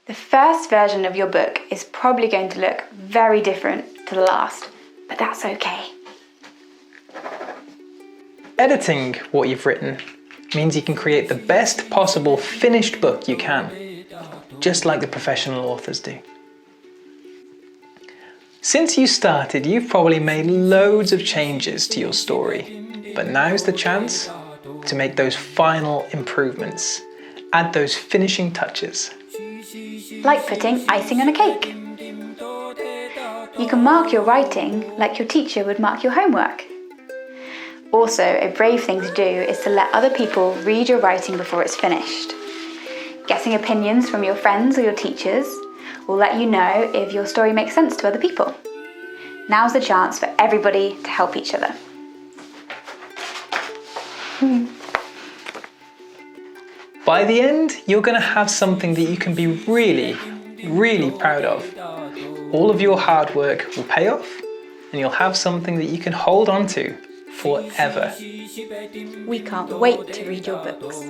The first version of your book is probably going to look very different to the last, but that's okay. Editing what you've written means you can create the best possible finished book you can, just like the professional authors do. Since you started, you've probably made loads of changes to your story, but now's the chance to make those final improvements, add those finishing touches. Like putting icing on a cake. You can mark your writing like your teacher would mark your homework. Also, a brave thing to do is to let other people read your writing before it's finished. Getting opinions from your friends or your teachers will let you know if your story makes sense to other people. Now's the chance for everybody to help each other. By the end, you're going to have something that you can be really, really proud of. All of your hard work will pay off, and you'll have something that you can hold on to forever. We can't wait to read your books.